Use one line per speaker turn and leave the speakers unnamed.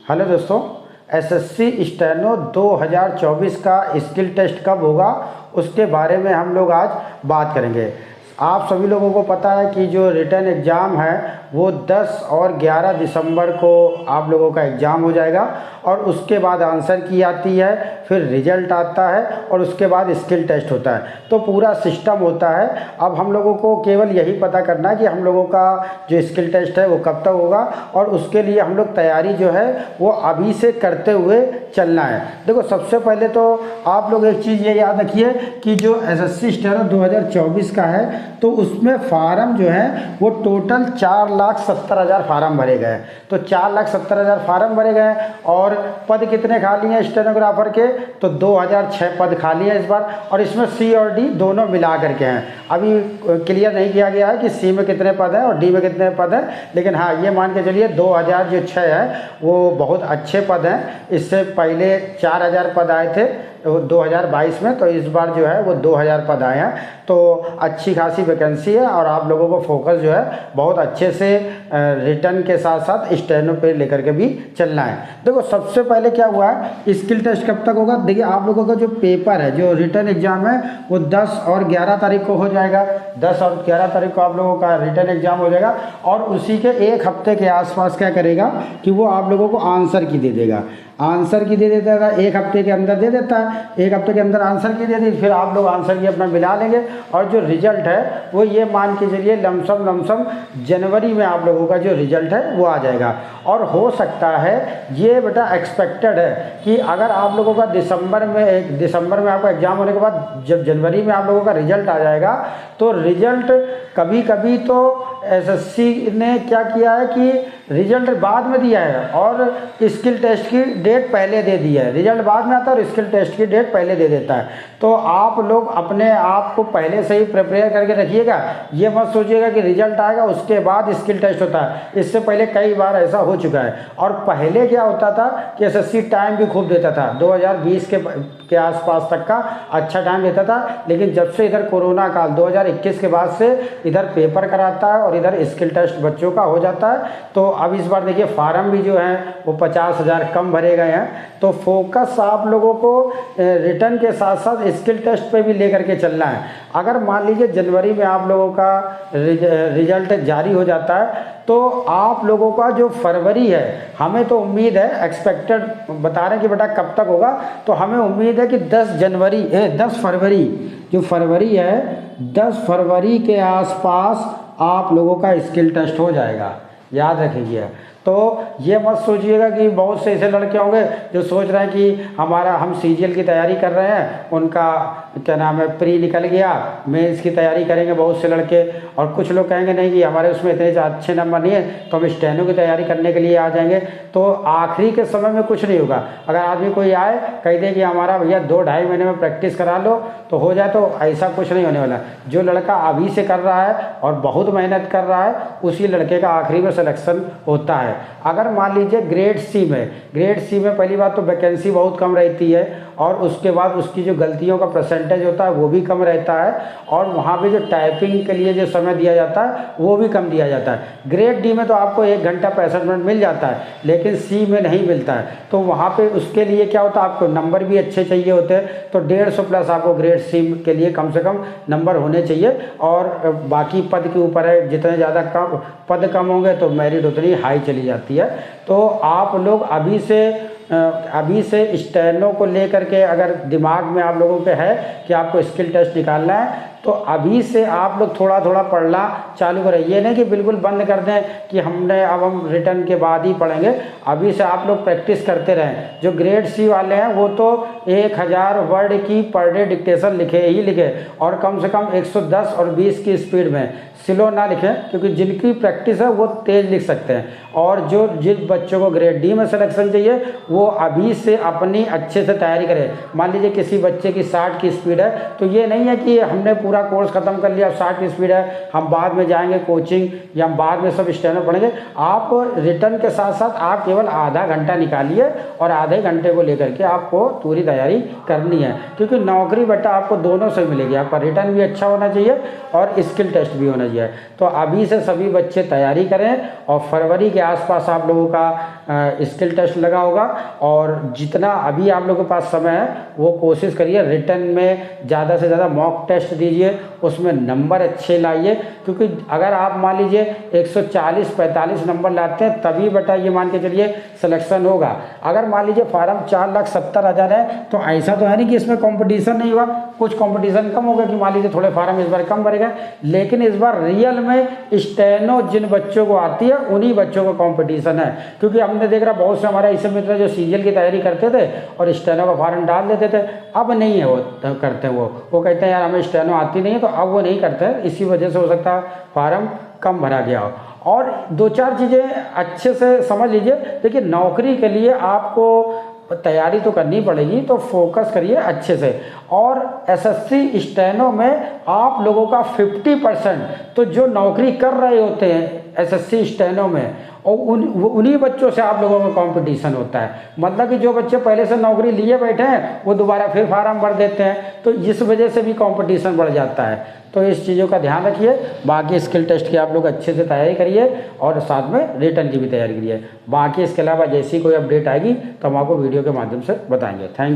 Hello दोस्तों, SSC steno 2024 का skill test कब होगा उसके बारे में हम लोग आज बात करेंगे। आप सभी लोगों को पता है कि जो रिटन एग्ज़ाम है वो 10 और 11 दिसंबर को आप लोगों का एग्ज़ाम हो जाएगा और उसके बाद आंसर की आती है, फिर रिजल्ट आता है और उसके बाद स्किल टेस्ट होता है। तो पूरा सिस्टम होता है। अब हम लोगों को केवल यही पता करना है कि हम लोगों का जो स्किल टेस्ट है वो कब तक होगा और उसके लिए हम लोग तैयारी जो है वो अभी से करते हुए चलना है। देखो, सबसे पहले तो आप लोग एक चीज़ ये याद रखिए कि जो एसएससी स्टेनो 2024 का है तो उसमें फार्म जो है वो टोटल 4,70,000 फार्म भरे गए। तो 4,70,000 फार्म भरे गए और पद कितने खाली हैं स्टेनोग्राफर के? तो 2006 पद खाली हैं इस बार, और इसमें सी और डी दोनों मिला करके हैं। अभी क्लियर नहीं किया गया है कि सी में कितने पद हैं और डी में कितने पद हैं, लेकिन हाँ ये मान के चलिए 2006 है वो बहुत अच्छे पद हैं। इससे पहले 4,000 पद आए थे 2022 में, तो इस बार जो है वो 2,000 पद आए हैं। तो अच्छी खासी वैकेंसी है और आप लोगों को फोकस जो है बहुत अच्छे से रिटर्न के साथ साथ स्टेनो पे लेकर के भी चलना है। देखो, सबसे पहले क्या हुआ है, स्किल टेस्ट कब तक होगा? देखिए, आप लोगों का जो पेपर है, जो रिटर्न एग्जाम है वो 10 और 11 तारीख को हो जाएगा। 10 और 11 तारीख को आप लोगों का रिटर्न एग्जाम हो जाएगा और उसी के एक हफ्ते के आसपास क्या करेगा कि वो आप लोगों को आंसर की दे देगा। आंसर की दे देता है, एक हफ्ते के अंदर दे देता है। एक हफ्ते के अंदर आंसर की दे दी, फिर आप लोग आंसर की अपना मिला लेंगे और जो रिजल्ट है वो ये मान के चलिए लमसम जनवरी में आप लोगों का जो रिजल्ट है वो आ जाएगा। और हो सकता है, ये बेटा एक्सपेक्टेड है कि अगर आप लोगों का दिसंबर में आपका एग्ज़ाम होने के बाद जब जनवरी में आप लोगों का रिजल्ट आ जाएगा तो रिजल्ट कभी कभी तो एसएससी ने क्या किया है कि रिजल्ट बाद में दिया है और स्किल टेस्ट की डेट पहले दे दी है। रिजल्ट बाद में आता है और स्किल टेस्ट की डेट पहले दे देता है। तो आप लोग अपने आप को पहले से ही प्रिपेयर करके रखिएगा। ये मत सोचिएगा कि रिजल्ट आएगा उसके बाद स्किल टेस्ट होता है। इससे पहले कई बार ऐसा हो चुका है। और पहले क्या होता था कि एसएससी टाइम भी खूब देता था, 2020 के आसपास तक का अच्छा टाइम देता था। लेकिन जब से इधर कोरोना काल 2021 के बाद से इधर पेपर कराता है और इधर स्किल टेस्ट बच्चों का हो जाता है। तो अब इस बार देखिए फार्म भी जो है वो 50,000 कम भरे गए हैं। तो फोकस आप लोगों को रिटर्न के साथ साथ स्किल टेस्ट पे भी लेकर के चलना है। अगर मान लीजिए जनवरी में आप लोगों का रिजल्ट जारी हो जाता है तो आप लोगों का जो फरवरी है, हमें तो उम्मीद है, एक्सपेक्टेड बता रहे हैं कि बेटा कब तक होगा, तो हमें उम्मीद है कि 10 फरवरी जो फरवरी है 10 फरवरी के आसपास आप लोगों का स्किल टेस्ट हो जाएगा। याद रखिए। तो ये मत सोचिएगा कि बहुत से ऐसे लड़के होंगे जो सोच रहे हैं कि हम सीजीएल की तैयारी कर रहे हैं, उनका क्या नाम है प्री निकल गया, मेंस की तैयारी करेंगे बहुत से लड़के, और कुछ लोग कहेंगे नहीं कि हमारे उसमें इतने अच्छे नंबर नहीं है तो हम स्टेनो की तैयारी करने के लिए आ जाएंगे। तो आखिरी के समय में कुछ नहीं होगा। अगर आदमी कोई आए कह दे कि हमारा भैया 2-2.5 महीने में प्रैक्टिस करा लो तो हो जाए, तो ऐसा कुछ नहीं होने वाला। जो लड़का अभी से कर रहा है और बहुत मेहनत कर रहा है उसी लड़के का आखिरी में सिलेक्शन होता है। अगर मान लीजिए ग्रेड सी में पहली बात तो वैकेंसी बहुत कम रहती है और उसके बाद उसकी जो गलतियों का परसेंटेज होता है वो भी कम रहता है और वहाँ पे जो टाइपिंग के लिए जो समय दिया जाता है वो भी कम दिया जाता है। ग्रेड डी में तो आपको 1 घंटा 65 मिनट मिल जाता है, लेकिन सी में नहीं मिलता है। तो वहाँ पे उसके लिए क्या होता है, आपको नंबर भी अच्छे चाहिए होते हैं। तो 150 प्लस आपको ग्रेड सी के लिए कम से कम नंबर होने चाहिए और बाकी पद के ऊपर है, जितने ज़्यादा पद कम होंगे तो मेरिट उतनी हाई चली जाती है। तो आप लोग अभी से स्टेनो को लेकर के अगर दिमाग में आप लोगों के है कि आपको स्किल टेस्ट निकालना है तो अभी से आप लोग थोड़ा थोड़ा पढ़ना चालू करें। ये नहीं कि बिल्कुल बंद कर दें कि अब हम रिटर्न के बाद ही पढ़ेंगे। अभी से आप लोग प्रैक्टिस करते रहें। जो ग्रेड सी वाले हैं वो तो 1000 वर्ड की पर डे डिक्टेशन लिखे और कम से कम 110 और 20 की स्पीड में, स्लो ना लिखें, क्योंकि जिनकी प्रैक्टिस है वो तेज़ लिख सकते हैं। और जिन बच्चों को ग्रेड डी में सिलेक्शन चाहिए वो अभी से अपनी अच्छे से तैयारी करे। मान लीजिए किसी बच्चे की 60 की स्पीड है, तो ये नहीं है कि हमने पूरा कोर्स ख़त्म कर लिया, 60 की स्पीड है, हम बाद में जाएंगे कोचिंग या हम बाद में सब स्टेनो पढ़ेंगे। आप रिटर्न के साथ साथ आप केवल आधा घंटा निकालिए और आधे घंटे को लेकर के आपको पूरी तैयारी करनी है, क्योंकि नौकरी बेटा आपको दोनों से मिलेगी। आपका रिटर्न भी अच्छा होना चाहिए और स्किल टेस्ट भी होना चाहिए। तो अभी से सभी बच्चे तैयारी करें और फरवरी के आसपास आप लोगों का स्किल टेस्ट लगा होगा। और जितना अभी आप लोगों के पास समय है वो कोशिश करिए रिटर्न में ज़्यादा से ज़्यादा मॉक टेस्ट दीजिए, उसमें नंबर अच्छे लाइए, क्योंकि अगर आप मान लीजिए 140-45 नंबर लाते हैं तभी बेटा ये मान के चलिए सिलेक्शन होगा। अगर मान लीजिए फार्म 4,70,000 है तो ऐसा तो है नहीं कि इसमें कंपटीशन नहीं हुआ, कुछ कंपटीशन कम होगा कि मान लीजिए थोड़े फार्म इस बार कम भरेगा, लेकिन इस बार रियल में स्टेनो जिन बच्चों को आती है उन्हीं बच्चों का कंपटीशन है। क्योंकि हमने देख रहा बहुत से हमारे ऐसे मित्र जो सीरियल की तैयारी करते थे और स्टेनो का फार्म डाल देते थे, अब नहीं है वो करते, वो कहते हैं यार हमें स्टेनो आती नहीं है, तो अब वो नहीं करते हैं। इसी वजह से हो सकता है फार्म कम भरा गया हो। और 2-4 चीज़ें अच्छे से समझ लीजिए। देखिए नौकरी के लिए आपको तैयारी तो करनी पड़ेगी, तो फोकस करिए अच्छे से। और एसएससी स्टेनो में आप लोगों का 50% तो जो नौकरी कर रहे होते हैं एसएससी स्टेनो में, और उन्हीं बच्चों से आप लोगों का कंपटीशन होता है। मतलब कि जो बच्चे पहले से नौकरी लिए बैठे हैं वो दोबारा फिर फार्म भर देते हैं, तो इस वजह से भी कंपटीशन बढ़ जाता है। तो इस चीज़ों का ध्यान रखिए। बाकी स्किल टेस्ट की आप लोग अच्छे से तैयारी करिए और साथ में रिटर्न की भी तैयारी करिए। बाकी इसके अलावा जैसी कोई अपडेट आएगी तो हम आपको वीडियो के माध्यम से बताएंगे। थैंक